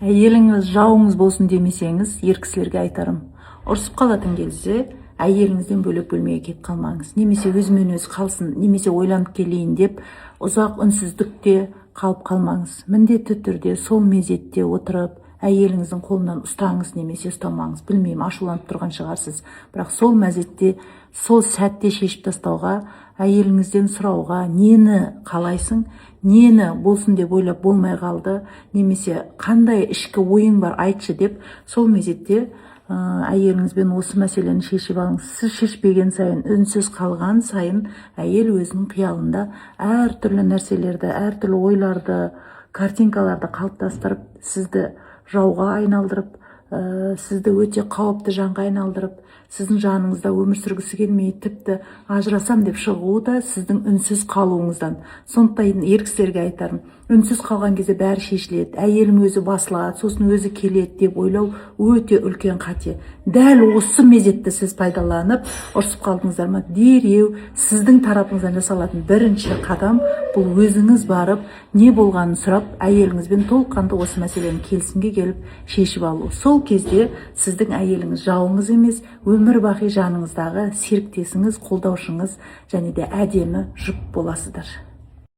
Әйеліңіз жауыңыз болсын демесеңіз, ер кісілерге айтарым. Ұрсып қалатын кезде әйеліңізден бөлек бөлмеге кетіп қалмаңыз. Немесе өзімен өзі қалсын, немесе ойланып келейін деп ұзақ үнсіздікте қалып қалмаңыз. Міндетті түрде сол мезетте отырып, әйеліңіздің қолынан ұстаңыз немесе ұстамаңыз. Білмеймін, ашуланып тұрған шығарсыз. Бірақ сол мезетте, сол сәтте шешіп тастауға, әйеліңізден сұрауға, нені қалайсың, нені болсын деп ойлап болмай қалды, немесе қандай ішкі ойың бар айтшы деп, сол мезетте әйеліңізбен осы мәселені шешіп алыңыз. Сіз шешпеген сайын, үнсіз қалған сайын, әйел өзінің қиялында әртүрлі нәрселерді, әртүрлі ойларды, картинкаларды қалыптастырып, сізді жауға айналдырып, сізді өте қауіпті жанға айналдырып, сіздің жаныңызда өмір сүргісі келмей, тіпті ажырасам деп шығуы да сіздің үнсіз қалуыңыздан. Сондықтан ер кісілерге айтарым, үнсіз қалған кезде бәрі шешіледі, әйелім өзі басылады, сосын өзі келеді деп ойлау өте үлкен қате. Дәл осы мезетті сіз пайдаланып, ұрсып қалдыңыздар ма, дереу сіздің тарапыңыздан жасалатын бірінші қадам бұл өзіңіз барып, не болғанын сұрап, әйеліңізбен толыққанды осы мәселені келісімге келіп шешіп алу. Сол кезде сіздің әйеліңіз жауыңыз емес, өмір бақи жаныңыздағы серіктесіңіз, қолдаушыңыз және де әдемі жұп боласыздар.